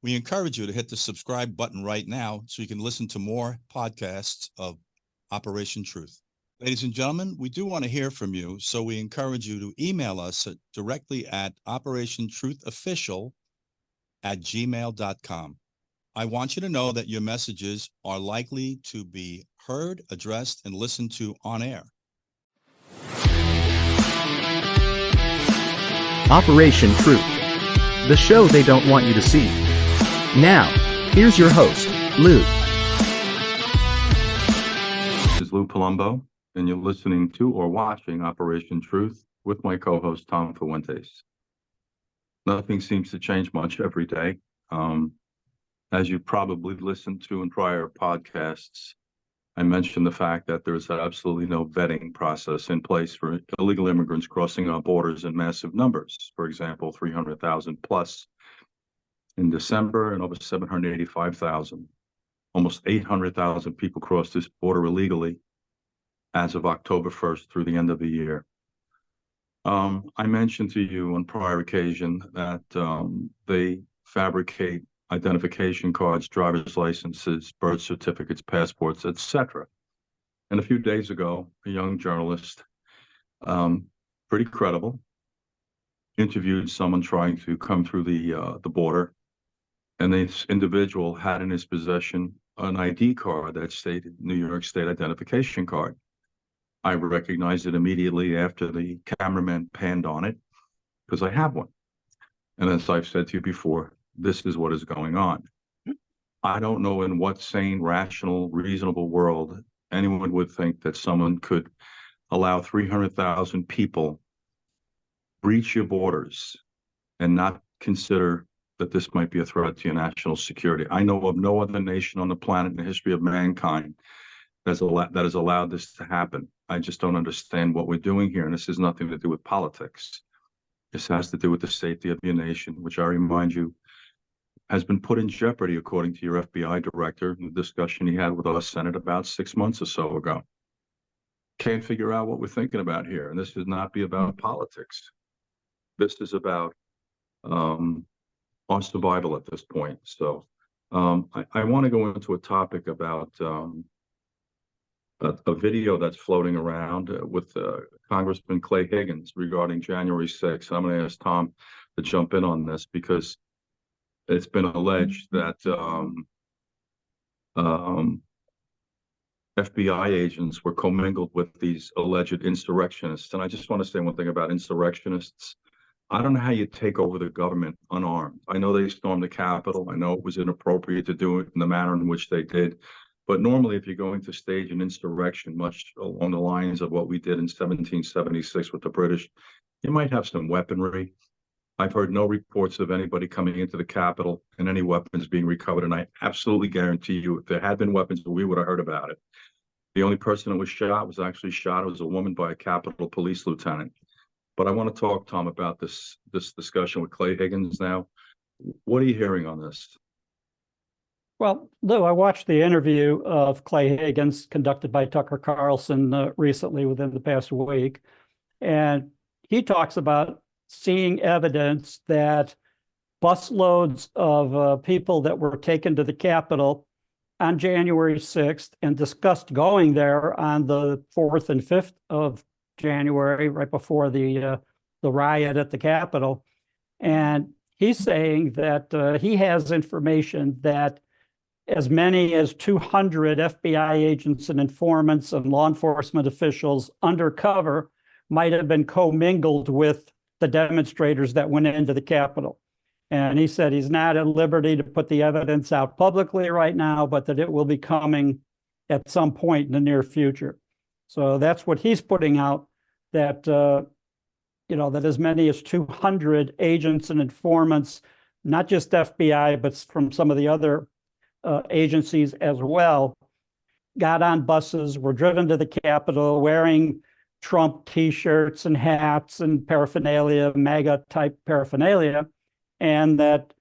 We encourage you to hit the subscribe button right now so you can listen to more podcasts of Operation Truth. Ladies and gentlemen, we do want to hear from you, so we encourage you to email us directly at operationtruthofficial@gmail.com. I want you to know that your messages are likely to be heard, addressed, and listened to on air. Operation Truth, the show they don't want you to see. Now, here's your host, Lou. This is Lou Palumbo, and you're listening to or watching Operation Truth with my co-host, Tom Fuentes. Nothing seems to change much every day. As you probably listened to in prior podcasts, I mentioned the fact that there's absolutely no vetting process in place for illegal immigrants crossing our borders in massive numbers. For example, 300,000 plus in December and over 785,000. Almost 800,000 people crossed this border illegally as of October 1st through the end of the year. I mentioned to you on prior occasion that they fabricate identification cards, driver's licenses, birth certificates, passports, etc. And a few days ago, a young journalist, pretty credible, interviewed someone trying to come through the border, and this individual had in his possession an ID card that stated New York State identification card. I recognized it immediately after the cameraman panned on it because I have one. And as I've said to you before, this is what is going on. I don't know in what sane, rational, reasonable world anyone would think that someone could allow 300,000 people breach your borders and not consider that this might be a threat to your national security. I know of no other nation on the planet in the history of mankind that has allowed this to happen. I just don't understand what we're doing here, and this has nothing to do with politics. This has to do with the safety of your nation, which I remind you has been put in jeopardy, according to your FBI director, in the discussion he had with our Senate about 6 months or so ago. Can't figure out what we're thinking about here, and this should not be about politics. This is about our survival at this point. So I want to go into a topic about a video that's floating around with Congressman Clay Higgins regarding January 6th. I'm going to ask Tom to jump in on this because it's been alleged that FBI agents were commingled with these alleged insurrectionists. And I just want to say one thing about insurrectionists. I don't know how you take over the government unarmed. I know they stormed the Capitol. I know it was inappropriate to do it in the manner in which they did. But normally, if you're going to stage an insurrection, much along the lines of what we did in 1776 with the British, you might have some weaponry. I've heard no reports of anybody coming into the Capitol and any weapons being recovered. And I absolutely guarantee you, if there had been weapons, we would have heard about it. The only person that was shot was a woman by a Capitol Police lieutenant. But I want to talk, Tom, about this discussion with Clay Higgins now. What are you hearing on this? Well, Lou, I watched the interview of Clay Higgins conducted by Tucker Carlson recently within the past week. And he talks about seeing evidence that busloads of people that were taken to the Capitol on January 6th and discussed going there on the 4th and 5th of January, right before the riot at the Capitol. And he's saying that he has information that as many as 200 FBI agents and informants and law enforcement officials undercover might have been commingled with the demonstrators that went into the Capitol. And he said he's not at liberty to put the evidence out publicly right now, but that it will be coming at some point in the near future. So that's what he's putting out, that that as many as 200 agents and informants, not just FBI, but from some of the other agencies as well, got on buses, were driven to the Capitol wearing Trump T-shirts and hats and paraphernalia, MAGA-type paraphernalia, and that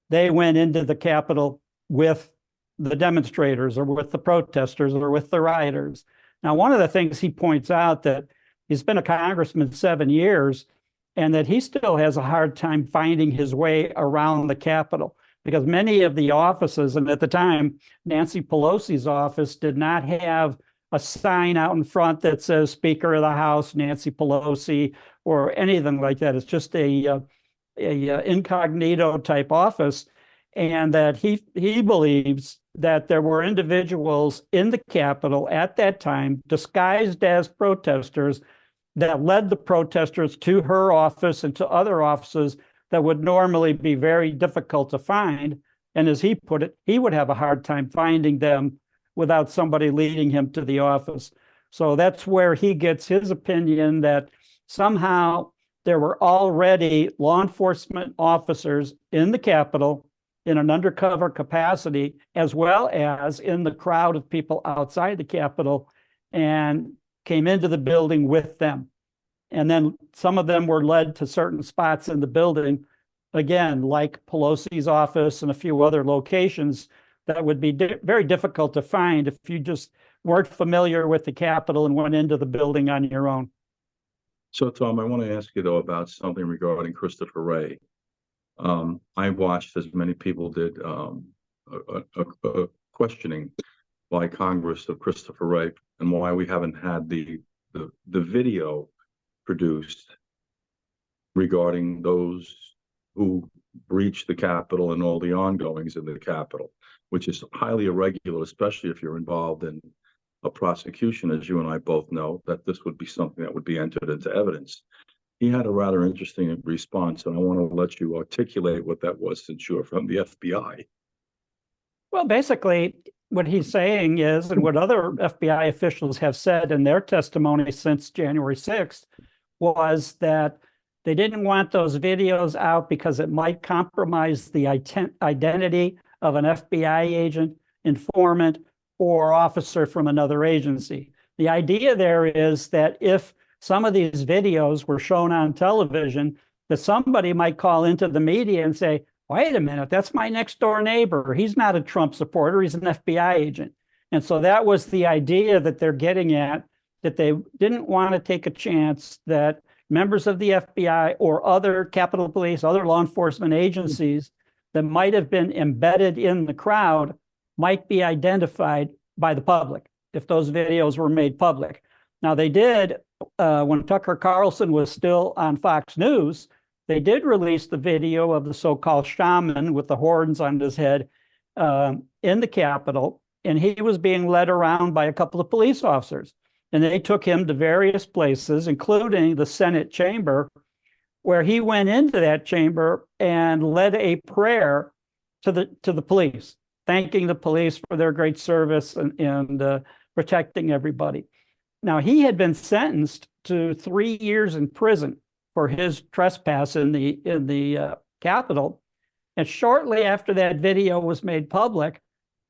they went into the Capitol with the demonstrators or with the protesters or with the rioters. Now, one of the things he points out that he's been a congressman 7 years and that he still has a hard time finding his way around the Capitol. because many of the offices, and at the time, Nancy Pelosi's office did not have a sign out in front that says Speaker of the House, Nancy Pelosi, or anything like that. It's just a incognito type office, and that he believes that there were individuals in the Capitol at that time disguised as protesters that led the protesters to her office and to other offices that would normally be very difficult to find. And as he put it, he would have a hard time finding them without somebody leading him to the office. So that's where he gets his opinion that somehow there were already law enforcement officers in the Capitol in an undercover capacity, as well as in the crowd of people outside the Capitol, and came into the building with them. And then some of them were led to certain spots in the building, again, like Pelosi's office and a few other locations that would be very difficult to find if you just weren't familiar with the Capitol and went into the building on your own. So, Tom, I want to ask you, though, about something regarding Christopher Wray. I watched, as many people did, a questioning by Congress of Christopher Wray and why we haven't had the video produced regarding those who breached the Capitol and all the ongoings in the Capitol, which is highly irregular, especially if you're involved in a prosecution, as you and I both know, that this would be something that would be entered into evidence. He had a rather interesting response, and I want to let you articulate what that was, since you're from the FBI. Well, basically, what he's saying is, and what other FBI officials have said in their testimony since January 6th, was that they didn't want those videos out because it might compromise the identity of an FBI agent, informant, or officer from another agency. The idea there is that if some of these videos were shown on television, that somebody might call into the media and say, wait a minute, that's my next door neighbor. He's not a Trump supporter, he's an FBI agent. And so that was the idea that they're getting at, that they didn't want to take a chance that members of the FBI or other Capitol Police, other law enforcement agencies that might have been embedded in the crowd might be identified by the public if those videos were made public. Now, they did, when Tucker Carlson was still on Fox News, they did release the video of the so-called shaman with the horns on his head in the Capitol, and he was being led around by a couple of police officers. And they took him to various places, including the Senate chamber, where he went into that chamber and led a prayer to the police, thanking the police for their great service and protecting everybody. Now, he had been sentenced to 3 years in prison for his trespass in the Capitol, and shortly after that video was made public,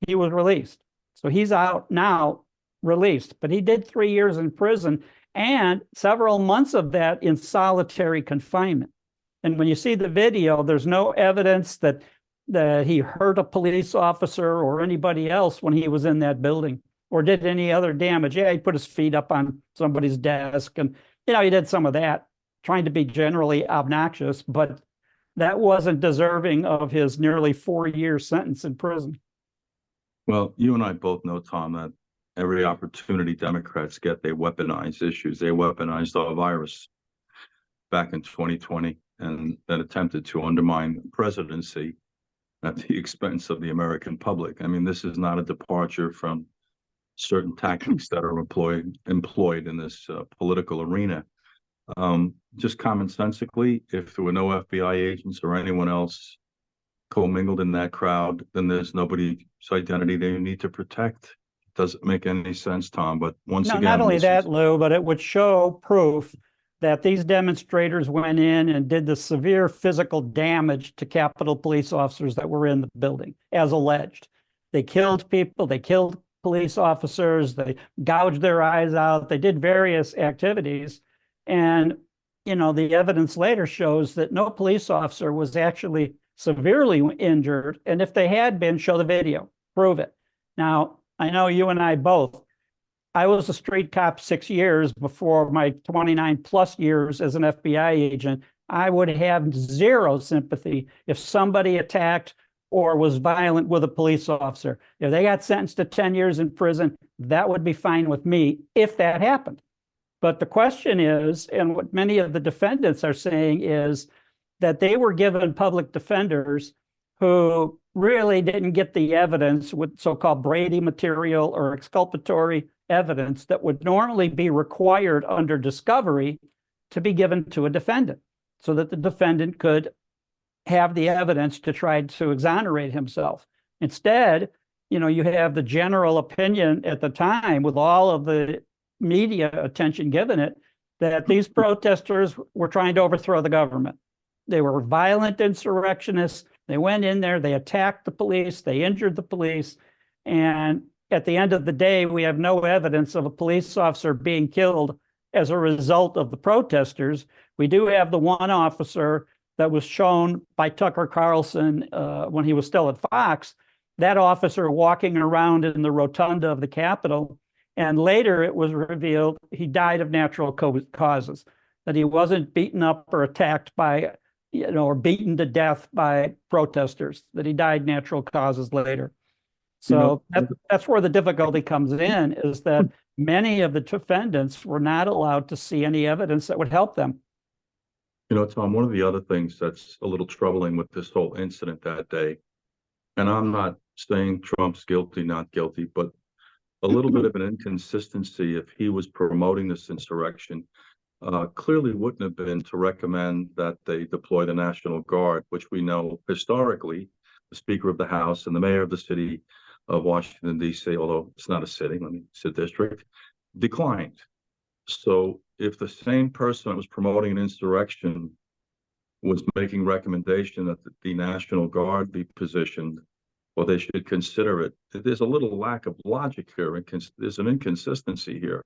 he was released. So he's out now, released, but he did 3 years in prison and several months of that in solitary confinement. And when you see the video, there's no evidence that he hurt a police officer or anybody else when he was in that building or did any other damage. Yeah, he put his feet up on somebody's desk and, he did some of that, trying to be generally obnoxious, but that wasn't deserving of his nearly 4-year sentence in prison. Well, you and I both know, Tom, that every opportunity Democrats get, they weaponize issues. They weaponized our virus back in 2020 and then attempted to undermine the presidency at the expense of the American public. I mean, this is not a departure from certain tactics that are employed in this political arena. Just commonsensically, if there were no FBI agents or anyone else commingled in that crowd, then there's nobody's identity they need to protect. Doesn't make any sense, Tom. But once again, not only that, Lou, but it would show proof that these demonstrators went in and did the severe physical damage to Capitol Police officers that were in the building, as alleged. They killed people, they killed police officers, they gouged their eyes out, they did various activities. And, the evidence later shows that no police officer was actually severely injured. And if they had been, show the video, prove it. Now, I know you and I both, I was a street cop 6 years before my 29 plus years as an FBI agent. I would have zero sympathy if somebody attacked or was violent with a police officer. If they got sentenced to 10 years in prison, that would be fine with me if that happened. But the question is, and what many of the defendants are saying is that they were given public defenders who really didn't get the evidence with so-called Brady material or exculpatory evidence that would normally be required under discovery to be given to a defendant so that the defendant could have the evidence to try to exonerate himself. Instead, you have the general opinion at the time, with all of the media attention given it, that these protesters were trying to overthrow the government. They were violent insurrectionists. They went in there, they attacked the police, they injured the police. And at the end of the day, we have no evidence of a police officer being killed as a result of the protesters. We do have the one officer that was shown by Tucker Carlson when he was still at Fox, that officer walking around in the rotunda of the Capitol. And later it was revealed he died of natural causes, that he wasn't beaten up or attacked by, or beaten to death by protesters, that he died natural causes later. So that's where the difficulty comes in, is that many of the defendants were not allowed to see any evidence that would help them. Tom, one of the other things that's a little troubling with this whole incident that day, and I'm not saying Trump's guilty, not guilty, but a little bit of an inconsistency if he was promoting this insurrection, clearly wouldn't have been to recommend that they deploy the National Guard, which we know historically the Speaker of the House and the Mayor of the city of Washington, D.C., although it's not a city, it's a district, declined. So if the same person that was promoting an insurrection was making recommendation that the National Guard be positioned, or they should consider it, there's a little lack of logic here, and there's an inconsistency here.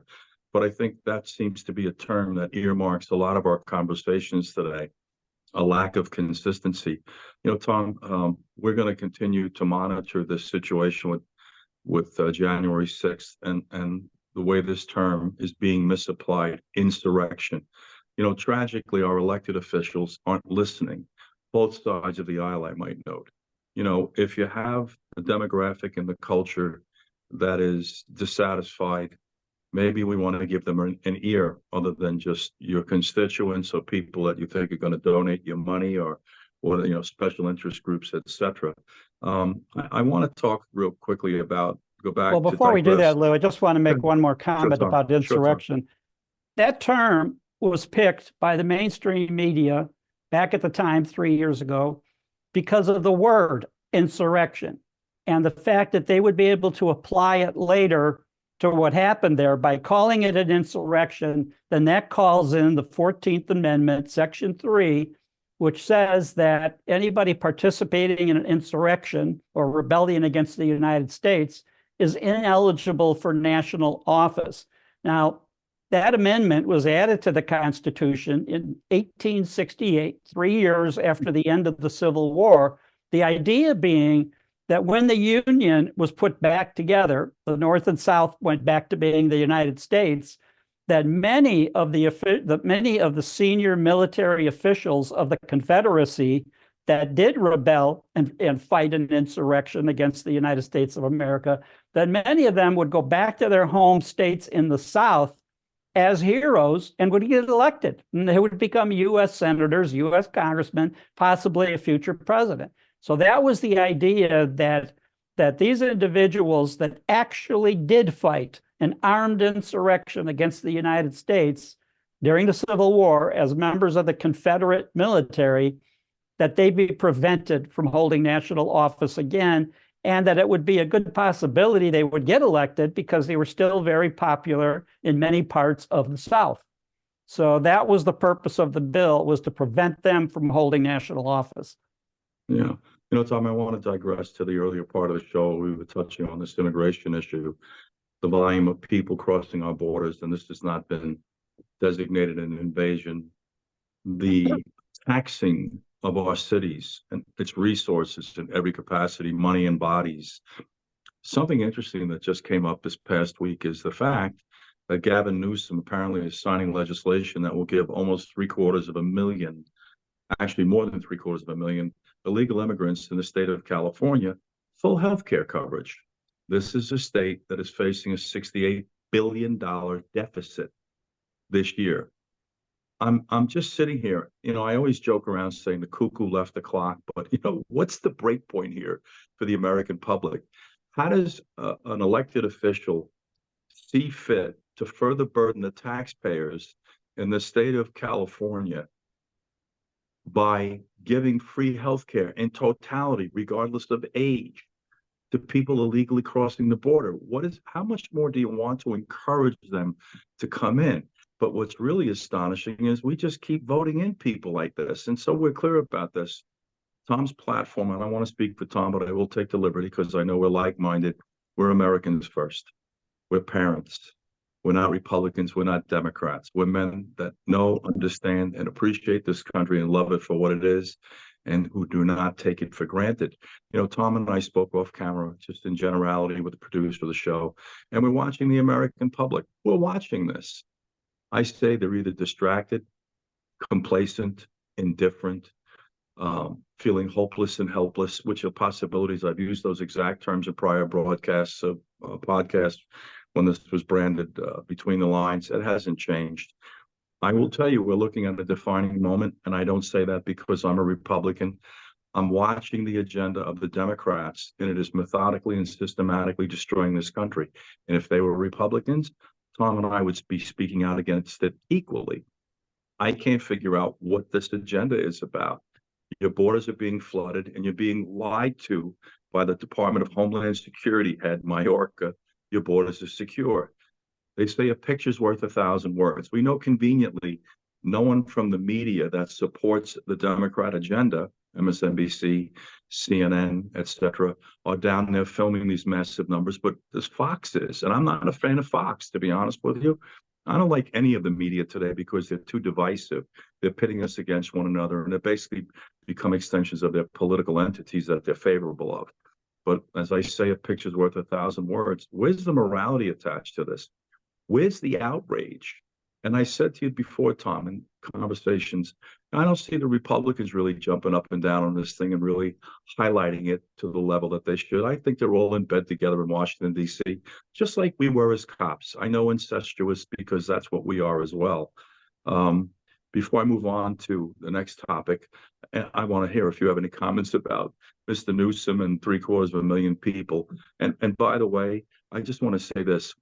But I think that seems to be a term that earmarks a lot of our conversations today, a lack of consistency. Tom, we're going to continue to monitor this situation with January 6th and the way this term is being misapplied, insurrection. Tragically, our elected officials aren't listening. Both sides of the aisle, I might note. If you have a demographic in the culture that is dissatisfied, maybe we want to give them an ear other than just your constituents or people that you think are going to donate your money or special interest groups, etc. I want to talk real quickly about, well, before we do that, Lou, I just want to make one more comment about insurrection. That term was picked by the mainstream media back at the time 3 years ago because of the word insurrection and the fact that they would be able to apply it later to what happened there by calling it an insurrection. Then that calls in the 14th Amendment, Section 3, which says that anybody participating in an insurrection or rebellion against the United States is ineligible for national office. Now, that amendment was added to the Constitution in 1868, 3 years after the end of the Civil War. The idea being that when the Union was put back together, the North and South went back to being the United States, that many of the senior military officials of the Confederacy that did rebel and fight an insurrection against the United States of America, that many of them would go back to their home states in the South as heroes and would get elected. And they would become U.S. senators, U.S. congressmen, possibly a future president. So that was the idea that these individuals that actually did fight an armed insurrection against the United States during the Civil War as members of the Confederate military, that they be prevented from holding national office again, and that it would be a good possibility they would get elected because they were still very popular in many parts of the South. So that was the purpose of the bill, was to prevent them from holding national office. Yeah. Tom, I want to digress to the earlier part of the show. We were touching on this immigration issue, the volume of people crossing our borders, and this has not been designated an invasion. The taxing of our cities and its resources in every capacity, money and bodies. Something interesting that just came up this past week is the fact that Gavin Newsom apparently is signing legislation that will give almost $750,000, actually more than $750,000, illegal immigrants in the state of California full health care coverage. This is a state that is facing a $68 billion deficit this year. I'm just sitting here, I always joke around saying the cuckoo left the clock, but what's the break point here for the American public? How does an elected official see fit to further burden the taxpayers in the state of California by giving free health care in totality, regardless of age, to people illegally crossing the border? How much more do you want to encourage them to come in? But what's really astonishing is we just keep voting in people like this. And so we're clear about this. Tom's platform, and I want to speak for Tom, but I will take the liberty because I know we're like-minded. We're Americans first. We're parents. We're not Republicans. We're not Democrats. We're men that know, understand, and appreciate this country and love it for what it is, and who do not take it for granted. Tom and I spoke off camera, just in generality, with the producer of the show, and we're watching the American public. We're watching this. I say they're either distracted, complacent, indifferent, feeling hopeless and helpless, which are possibilities. I've used those exact terms in prior broadcasts of podcasts when this was branded Between the Lines. It hasn't changed. I will tell you, we're looking at a defining moment, and I don't say that because I'm a Republican. I'm watching the agenda of the Democrats, and it is methodically and systematically destroying this country. And if they were Republicans, Tom and I would be speaking out against it equally. I can't figure out what this agenda is about. Your borders are being flooded, and you're being lied to by the Department of Homeland Security head, Mayorkas. Your borders are secure. They say a picture's worth 1,000 words. We know conveniently no one from the media that supports the Democrat agenda, MSNBC, CNN, etc., are down there filming these massive numbers, but this Fox is, and I'm not a fan of Fox, to be honest with you. I don't like any of the media today because they're too divisive. They're pitting us against one another, and they basically become extensions of their political entities that they're favorable of. But as I say, a picture's worth 1,000 words. Where's the morality attached to this? Where's the outrage? And I said to you before, Tom, in conversations, I don't see the Republicans really jumping up and down on this thing and really highlighting it to the level that they should. I think they're all in bed together in Washington, D.C., just like we were as cops. I know incestuous because that's what we are as well. Before I move on to the next topic, I want to hear if you have any comments about Mr. Newsom and 750,000 people. And by the way, I just want to say this.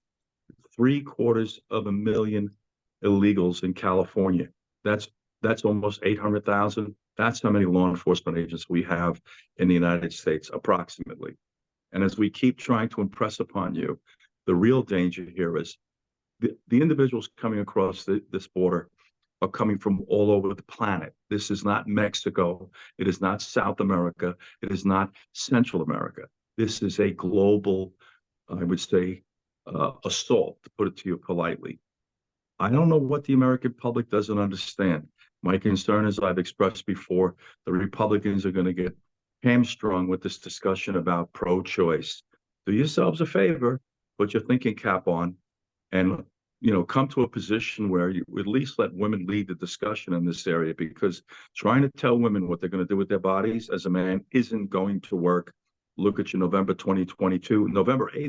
750,000 illegals in California. That's almost 800,000. That's how many law enforcement agents we have in the United States, approximately. And as we keep trying to impress upon you, the real danger here is the individuals coming across this border are coming from all over the planet. This is not Mexico. It is not South America. It is not Central America. This is a global, I would say, assault, to put it to you politely. I don't know what the American public doesn't understand. My concern, as I've expressed before, the Republicans are going to get hamstrung with this discussion about pro-choice. Do yourselves a favor, put your thinking cap on, and come to a position where you at least let women lead the discussion in this area, because trying to tell women what they're going to do with their bodies as a man isn't going to work. Look at your November 8th,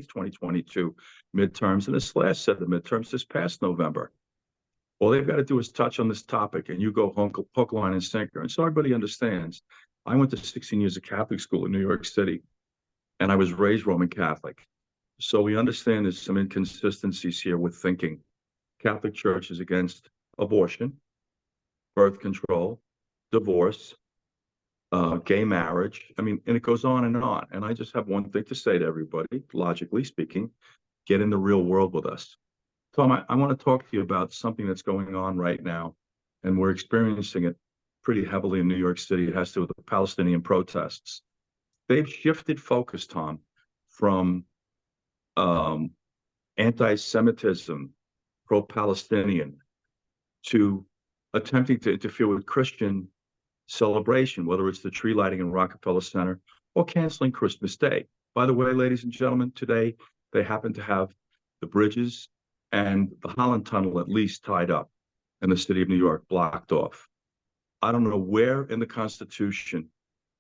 2022 midterms, and this last set of midterms this past November. All they've got to do is touch on this topic, and you go hook, line, and sinker. And so everybody understands. I went to 16 years of Catholic school in New York City, and I was raised Roman Catholic. So we understand there's some inconsistencies here with thinking. Catholic Church is against abortion, birth control, divorce, gay marriage. And it goes on and on. And I just have one thing to say to everybody, logically speaking, get in the real world with us. Tom, I want to talk to you about something that's going on right now, and we're experiencing it pretty heavily in New York City. It has to do with the Palestinian protests. They've shifted focus, Tom, from anti-Semitism, pro-Palestinian, to attempting to interfere with Christian celebration, whether it's the tree lighting in Rockefeller Center or canceling Christmas Day. By the way, ladies and gentlemen, today they happen to have the bridges and the Holland Tunnel at least tied up, and the city of New York blocked off. I don't know where in the Constitution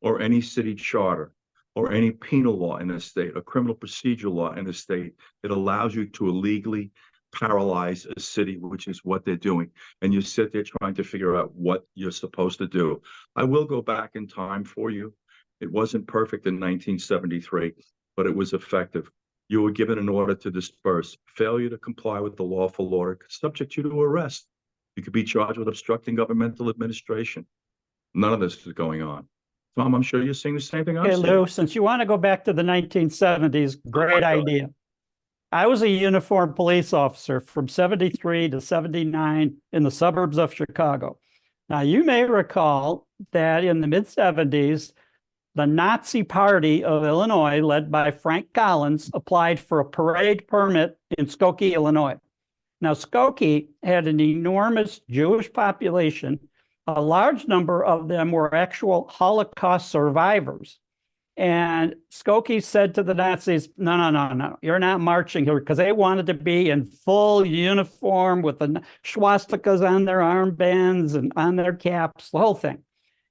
or any city charter or any penal law in a state, a criminal procedure law in a state that allows you to illegally paralyze a city, which is what they're doing. And you sit there trying to figure out what you're supposed to do. I will go back in time for you. It wasn't perfect in 1973, but it was effective. You were given an order to disperse. Failure to comply with the lawful order could subject you to arrest. You could be charged with obstructing governmental administration. None of this is going on. Tom, I'm sure you're seeing the same thing I'm Okay, seeing. Lou, since you want to go back to the 1970s, great idea. I was a uniformed police officer from 73 to 79 in the suburbs of Chicago. Now, you may recall that in the mid-70s, the Nazi Party of Illinois, led by Frank Collins, applied for a parade permit in Skokie, Illinois. Now, Skokie had an enormous Jewish population. A large number of them were actual Holocaust survivors. And Skokie said to the Nazis, no, you're not marching here, because they wanted to be in full uniform with the swastikas on their armbands and on their caps, the whole thing.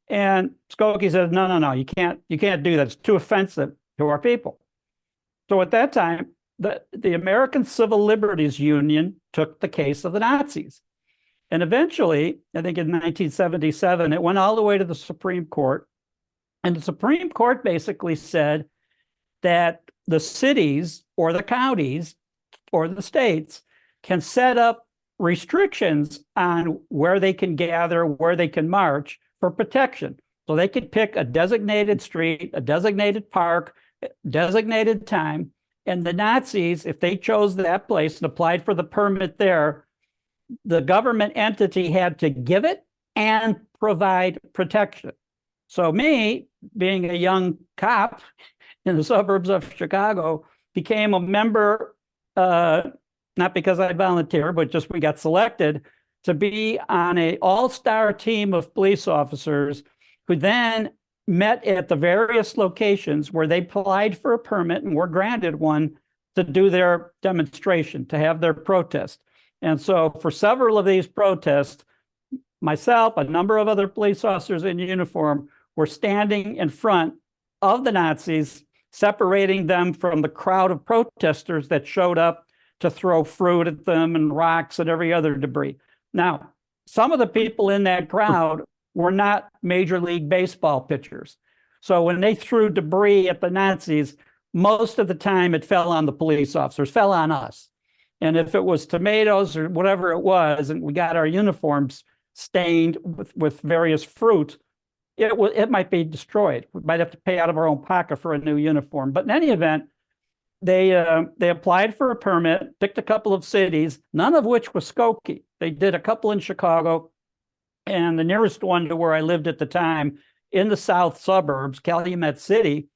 And Skokie said, no, you can't do that. It's too offensive to our people. So at that time, the American Civil Liberties Union took the case of the Nazis. And eventually, I think in 1977, it went all the way to the Supreme Court. And the Supreme Court basically said that the cities or the counties or the states can set up restrictions on where they can gather, where they can march for protection. So they could pick a designated street, a designated park, designated time. And the Nazis, if they chose that place and applied for the permit there, the government entity had to give it and provide protection. So me, being a young cop in the suburbs of Chicago, became a member, not because I volunteered, but just we got selected to be on an all-star team of police officers who then met at the various locations where they applied for a permit and were granted one to do their demonstration, to have their protest. And so for several of these protests, myself, a number of other police officers in uniform were standing in front of the Nazis, separating them from the crowd of protesters that showed up to throw fruit at them and rocks and every other debris. Now, some of the people in that crowd were not Major League Baseball pitchers. So when they threw debris at the Nazis, most of the time it fell on the police officers, fell on us. And if it was tomatoes or whatever it was, and we got our uniforms stained with various fruit, it might be destroyed. We might have to pay out of our own pocket for a new uniform. But in any event, they applied for a permit, picked a couple of cities, none of which was Skokie. They did a couple in Chicago, and the nearest one to where I lived at the time in the south suburbs, Calumet City.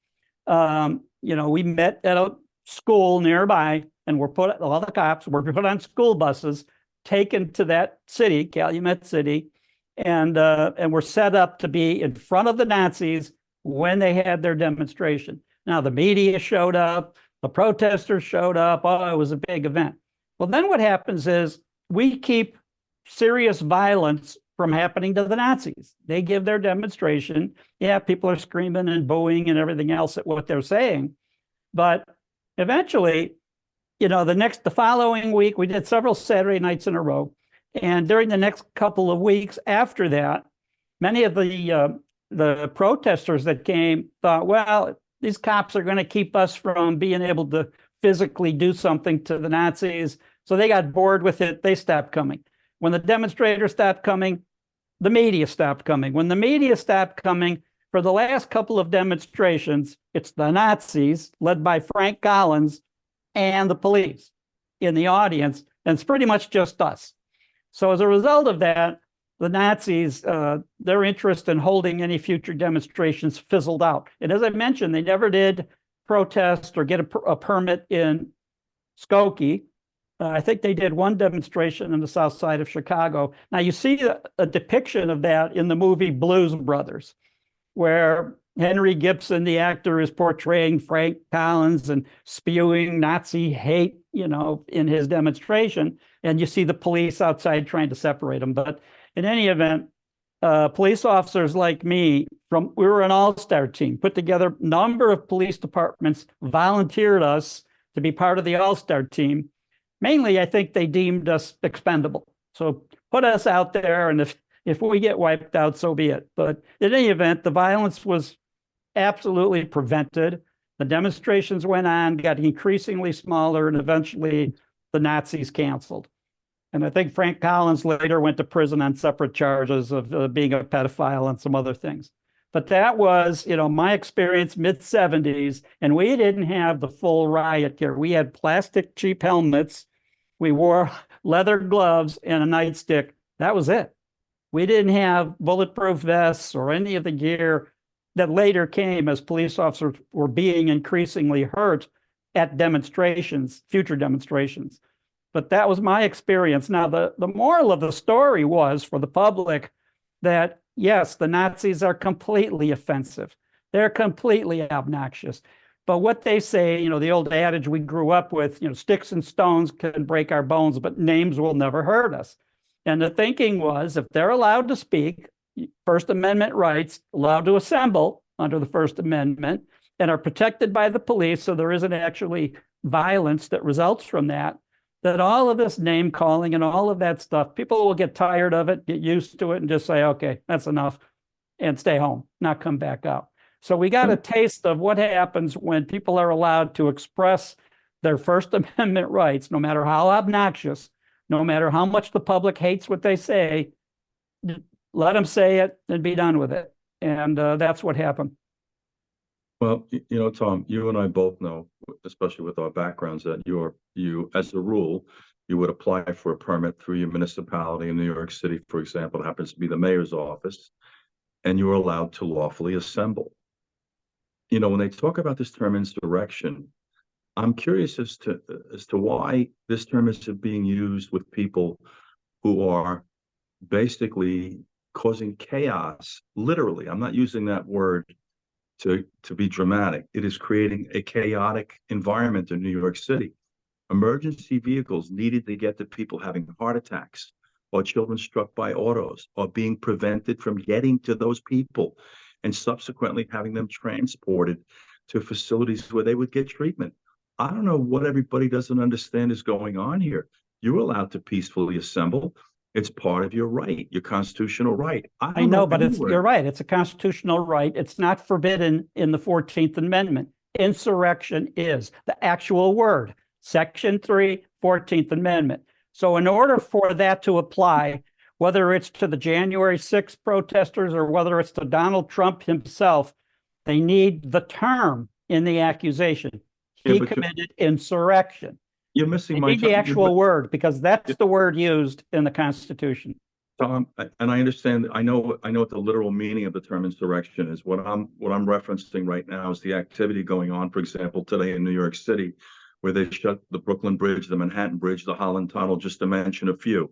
We met at a school nearby, and all the cops were put on school buses, taken to that city, Calumet City, and were set up to be in front of the Nazis when they had their demonstration. Now, the media showed up, the protesters showed up. Oh, it was a big event. Well, then what happens is we keep serious violence from happening to the Nazis. They give their demonstration. Yeah, people are screaming and booing and everything else at what they're saying. But eventually, the following week, we did several Saturday nights in a row. And during the next couple of weeks after that, many of the protesters that came thought, well, these cops are going to keep us from being able to physically do something to the Nazis. So they got bored with it. They stopped coming. When the demonstrators stopped coming, the media stopped coming. When the media stopped coming, for the last couple of demonstrations, it's the Nazis, led by Frank Collins, and the police in the audience, and it's pretty much just us. So as a result of that, the Nazis, their interest in holding any future demonstrations fizzled out. And as I mentioned, they never did protest or get a permit in Skokie. I think they did one demonstration in the south side of Chicago. Now, you see a depiction of that in the movie Blues Brothers, where Henry Gibson, the actor, is portraying Frank Collins and spewing Nazi hate, in his demonstration. And you see the police outside trying to separate them. But in any event, police officers like me, we were an all-star team, put together a number of police departments, volunteered us to be part of the all-star team. Mainly, I think they deemed us expendable. So put us out there, and if we get wiped out, so be it. But in any event, the violence was absolutely prevented. The demonstrations went on, got increasingly smaller, and eventually the Nazis canceled. And I think Frank Collins later went to prison on separate charges of being a pedophile and some other things. But that was, my experience mid-70s, and we didn't have the full riot gear. We had plastic cheap helmets. We wore leather gloves and a nightstick. That was it. We didn't have bulletproof vests or any of the gear that later came as police officers were being increasingly hurt at demonstrations, future demonstrations. But that was my experience. Now, the moral of the story was for the public that, yes, the Nazis are completely offensive. They're completely obnoxious. But what they say, the old adage we grew up with, sticks and stones can break our bones, but names will never hurt us. And the thinking was, if they're allowed to speak, First Amendment rights, allowed to assemble under the First Amendment, and are protected by the police, so there isn't actually violence that results from that, that all of this name calling and all of that stuff, people will get tired of it, get used to it, and just say, okay, that's enough, and stay home, not come back out. So we got a taste of what happens when people are allowed to express their First Amendment rights, no matter how obnoxious, no matter how much the public hates what they say, let them say it and be done with it. And that's what happened. Well, Tom, you and I both know, especially with our backgrounds, that you, as a rule, you would apply for a permit through your municipality in New York City, for example. It happens to be the mayor's office, and you are allowed to lawfully assemble. When they talk about this term insurrection, I'm curious as to why this term is being used with people who are basically causing chaos. Literally, I'm not using that word to be dramatic. It is creating a chaotic environment in New York City. Emergency vehicles needed to get to people having heart attacks, or children struck by autos, or being prevented from getting to those people, and subsequently having them transported to facilities where they would get treatment. I don't know what everybody doesn't understand is going on here. You're allowed to peacefully assemble. It's part of your right, your constitutional right. I know, but you're right. It's a constitutional right. It's not forbidden in the 14th Amendment. Insurrection is the actual word. Section 3, 14th Amendment. So in order for that to apply, whether it's to the January 6th protesters or whether it's to Donald Trump himself, they need the term in the accusation. He committed insurrection. You're missing my the actual word, because that's the word used in the Constitution. Tom, and I understand. I know what the literal meaning of the term insurrection is. What I'm referencing right now is the activity going on, for example, today in New York City, where they shut the Brooklyn Bridge, the Manhattan Bridge, the Holland Tunnel, just to mention a few.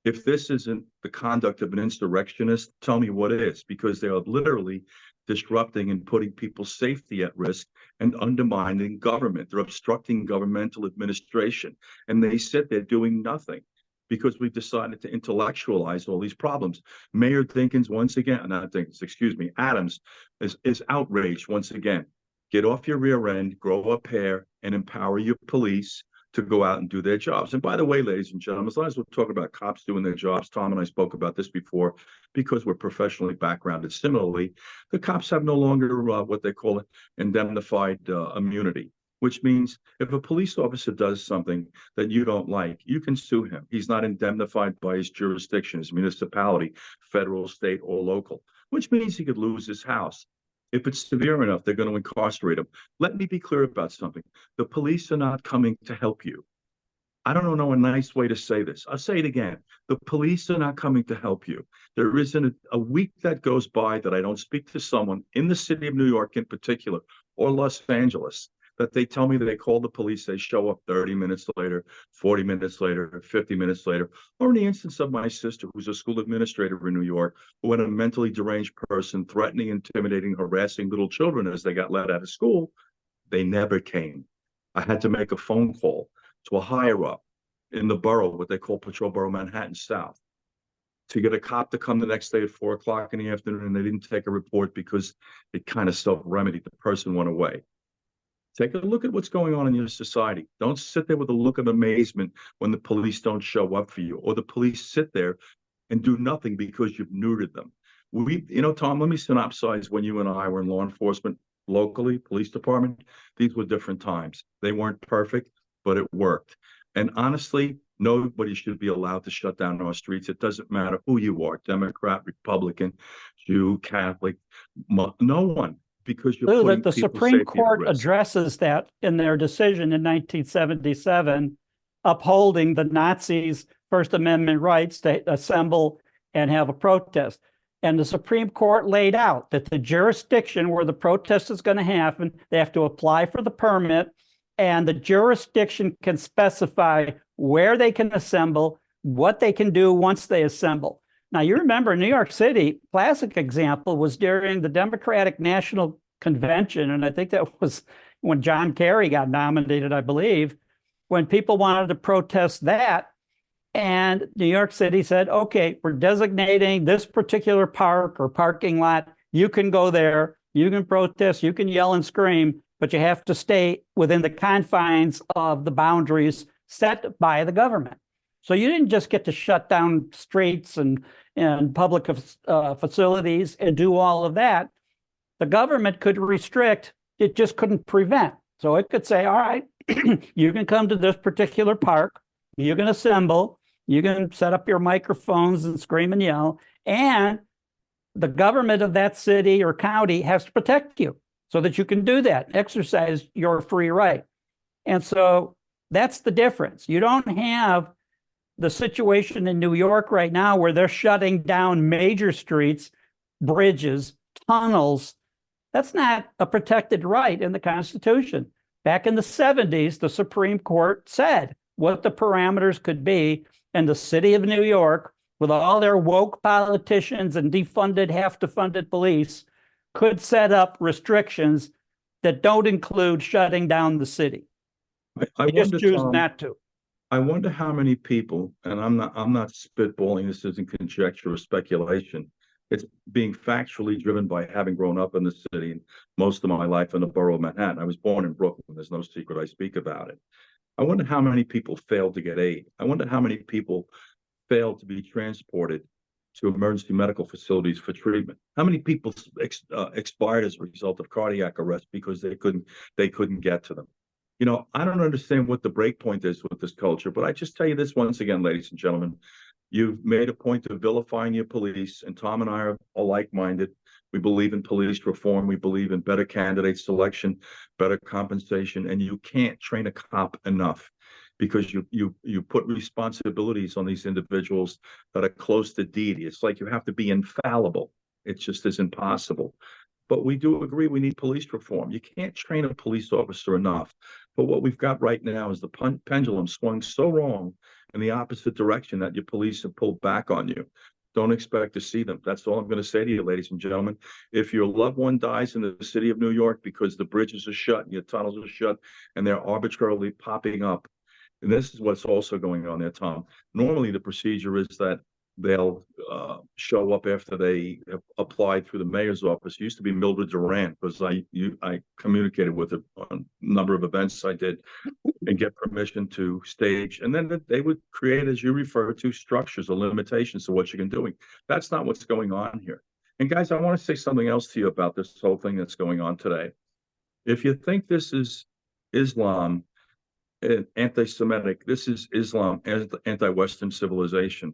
If this isn't the conduct of an insurrectionist, tell me what is, because they are literally disrupting and putting people's safety at risk and undermining government. They're obstructing governmental administration, and they sit there doing nothing because we've decided to intellectualize all these problems. Mayor Adams is outraged once again. Get off your rear end, grow a pair, and empower your police to go out and do their jobs. And by the way, ladies and gentlemen, as long as we're talking about cops doing their jobs, Tom and I spoke about this before, because we're professionally backgrounded. Similarly, the cops have no longer what they call indemnified immunity, which means if a police officer does something that you don't like, you can sue him. He's not indemnified by his jurisdiction, his municipality, federal, state, or local, which means he could lose his house. If it's severe enough, they're going to incarcerate him. Let me be clear about something. The police are not coming to help you. I don't know a nice way to say this. I'll say it again. The police are not coming to help you. There isn't a week that goes by that I don't speak to someone in the city of New York in particular, or Los Angeles, that they tell me that they call the police, they show up 30 minutes later, 40 minutes later, 50 minutes later. Or in the instance of my sister, who's a school administrator in New York, who had a mentally deranged person threatening, intimidating, harassing little children as they got let out of school, they never came. I had to make a phone call to a higher up in the borough, what they call Patrol Borough Manhattan South. to get a cop to come the next day at 4 o'clock in the afternoon, and they didn't take a report because it kind of self-remedied. The person went away. Take a look at what's going on in your society. Don't sit there with a look of amazement when the police don't show up for you, or the police sit there and do nothing because you've neutered them. Tom, let me synopsize when you and I were in law enforcement locally, police department. These were different times. They weren't perfect, but it worked. And honestly, nobody should be allowed to shut down our streets. It doesn't matter who you are, Democrat, Republican, Jew, Catholic, no one, because you're Lou, putting the people's Supreme safety at Court risk. addresses that in their decision in 1977, upholding the Nazis' First Amendment rights to assemble and have a protest. And the Supreme Court laid out that the jurisdiction where the protest is going to happen, they have to apply for the permit, and the jurisdiction can specify where they can assemble, what they can do once they assemble. Now, you remember New York City, classic example was during the Democratic National Convention, and I think that was when John Kerry got nominated, I believe, when people wanted to protest that. And New York City said, okay, we're designating this particular park or parking lot. You can go there, you can protest, you can yell and scream, but you have to stay within the confines of the boundaries set by the government. So you didn't just get to shut down streets and public facilities and do all of that. The government could restrict, it just couldn't prevent. So it could say, all right, you can come to this particular park, you can assemble, you can set up your microphones and scream and yell, and the government of that city or county has to protect you so that you can do that, exercise your free right. And so that's the difference. You don't have the situation in New York right now where they're shutting down major streets, bridges, tunnels. That's not a protected right in the Constitution. Back in the 70s, the Supreme Court said what the parameters could be, and the city of New York, with all their woke politicians and defunded, half-defunded police, could set up restrictions that don't include shutting down the city. They just choose not to. I wonder how many people, and I'm not spitballing, this isn't conjecture or speculation. It's being factually driven by having grown up in the city and most of my life in the borough of Manhattan. I was born in Brooklyn. There's no secret I speak about it. I wonder how many people failed to get aid. I wonder how many people failed to be transported to emergency medical facilities for treatment. How many people expired as a result of cardiac arrest because they couldn't get to them. You know, I don't understand what the break point is with this culture, but I just tell you this once again, ladies and gentlemen, you've made a point of vilifying your police, and Tom and I are like-minded. We believe in police reform. We believe in better candidate selection, better compensation, and you can't train a cop enough because you put responsibilities on these individuals that are close to deity. It's like you have to be infallible. It just isn't possible. But we do agree we need police reform. You can't train a police officer enough. But what we've got right now is the pendulum swung so wrong in the opposite direction that your police have pulled back on you. Don't expect to see them. That's all I'm going to say to you, ladies and gentlemen. If your loved one dies in the city of New York because the bridges are shut and your tunnels are shut and they're arbitrarily popping up, and this is what's also going on there, Tom. Normally, the procedure is that they'll show up after they have applied through the mayor's office. It used to be Mildred Durant, because I communicated with her on a number of events I did, and get permission to stage. And then they would create, as you refer to, structures or limitations to what you can do. That's not what's going on here. And guys, I want to say something else to you about this whole thing that's going on today. If you think this is Islam, anti-Semitic, this is Islam as anti-Western civilization.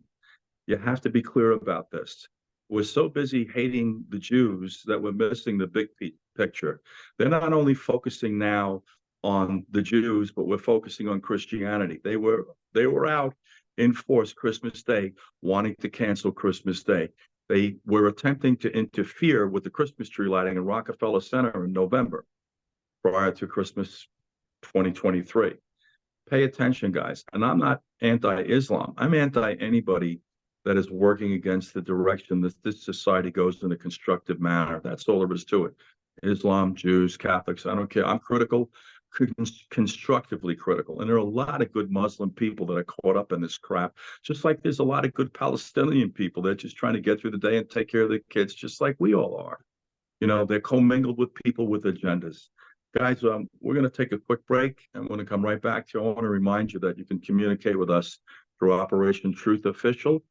You have to be clear about this. We're so busy hating the Jews that we're missing the big picture. They're not only focusing now on the Jews, but we're focusing on Christianity. They were out in force Christmas Day, wanting to cancel Christmas Day. They were attempting to interfere with the Christmas tree lighting in Rockefeller Center in November, prior to Christmas 2023. Pay attention, guys. And I'm not anti-Islam. I'm anti-anybody that is working against the direction that this society goes in a constructive manner. That's all there is to it. Islam, Jews, Catholics, I don't care. I'm critical constructively critical. And there are a lot of good Muslim people that are caught up in this crap, just like there's a lot of good Palestinian people that are just trying to get through the day and take care of their kids, just like we all are. They're commingled with people with agendas. Guys, we're going to take a quick break, and we're going to come right back to you. I want to remind you that you can communicate with us through Operation Truth Official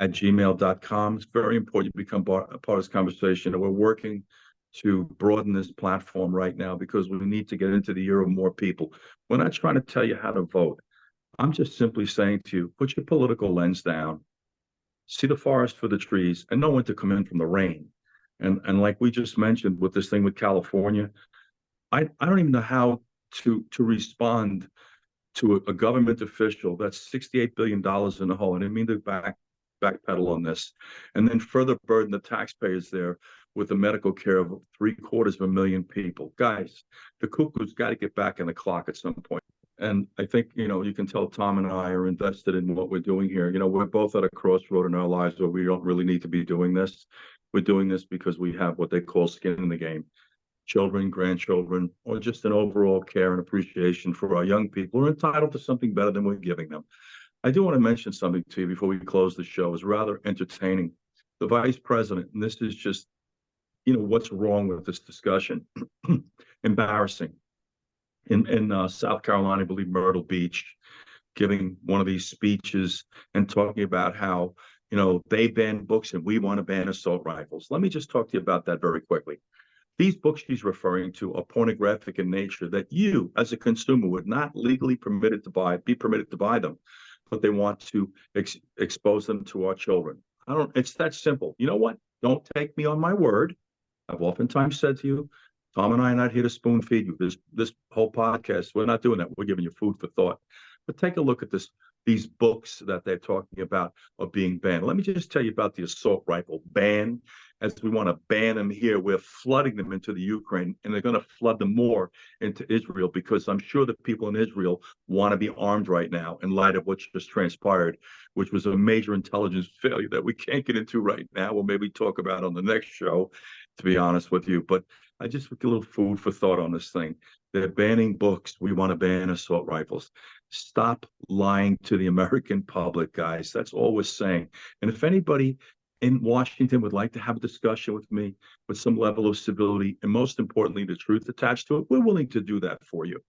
at gmail.com. It's very important you become part of this conversation, and we're working to broaden this platform right now because we need to get into the ear of more people. We're not trying to tell you how to vote. I'm just simply saying to you, put your political lens down, see the forest for the trees, and know when to come in from the rain. And like we just mentioned with this thing with California, I don't even know how to respond to a government official that's $68 billion in the hole. I didn't mean to backpedal on this, and then further burden the taxpayers there with the medical care of 750,000 people. Guys, the cuckoo's got to get back in the clock at some point. And I think, you can tell Tom and I are invested in what we're doing here. We're both at a crossroad in our lives where we don't really need to be doing this. We're doing this because we have what they call skin in the game. Children, grandchildren, or just an overall care and appreciation for our young people who are entitled to something better than we're giving them. I do want to mention something to you before we close the show. It's rather entertaining. The vice president, and this is just, what's wrong with this discussion? Embarrassing. In South Carolina, I believe Myrtle Beach, giving one of these speeches and talking about how, they ban books and we want to ban assault rifles. Let me just talk to you about that very quickly. These books she's referring to are pornographic in nature that you, as a consumer, would not legally be permitted to buy them, but they want to expose them to our children. It's that simple. You know what? Don't take me on my word. I've oftentimes said to you, Tom and I are not here to spoon feed you. This whole podcast, we're not doing that. We're giving you food for thought. But take a look at these books that they're talking about are being banned. Let me just tell you about the assault rifle ban. As we want to ban them here, we're flooding them into the Ukraine, and they're going to flood them more into Israel because I'm sure the people in Israel want to be armed right now in light of what just transpired, which was a major intelligence failure that we can't get into right now. We'll maybe talk about on the next show, to be honest with you. But I just put a little food for thought on this thing. They're banning books. We want to ban assault rifles. Stop lying to the American public, guys. That's all we're saying. And if anybody in Washington would like to have a discussion with me with some level of civility and most importantly, the truth attached to it, we're willing to do that for you.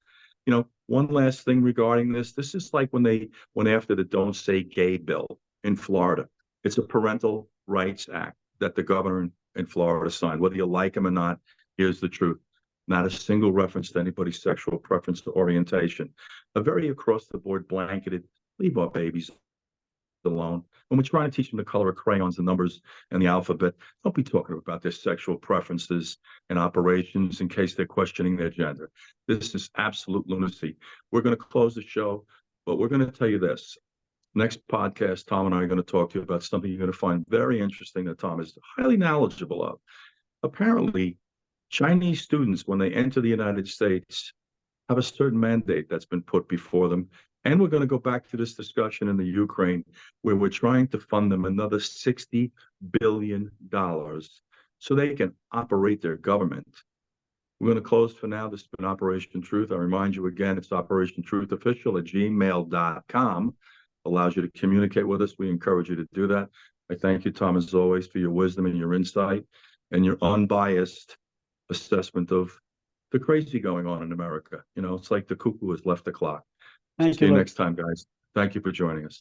One last thing regarding this. This is like when they went after the Don't Say Gay bill in Florida. It's a parental rights act that the governor in Florida signed. Whether you like him or not, here's the truth. Not a single reference to anybody's sexual preference or orientation. A very across-the-board blanketed, leave our babies alone. When we're trying to teach them the color of crayons, the numbers, and the alphabet, don't be talking about their sexual preferences and operations in case they're questioning their gender. This is absolute lunacy. We're going to close the show, but we're going to tell you this. Next podcast, Tom and I are going to talk to you about something you're going to find very interesting that Tom is highly knowledgeable of. Apparently, Chinese students, when they enter the United States, have a certain mandate that's been put before them. And we're going to go back to this discussion in the Ukraine, where we're trying to fund them another $60 billion so they can operate their government. We're going to close for now. This has been Operation Truth. I remind you again, it's Operation Truth Official at gmail.com. Allows you to communicate with us. We encourage you to do that. I thank you, Tom, as always, for your wisdom and your insight and your unbiased assessment of the crazy going on in America. It's like the cuckoo has left the clock. Thank See you you. next time, guys. Thank you for joining us.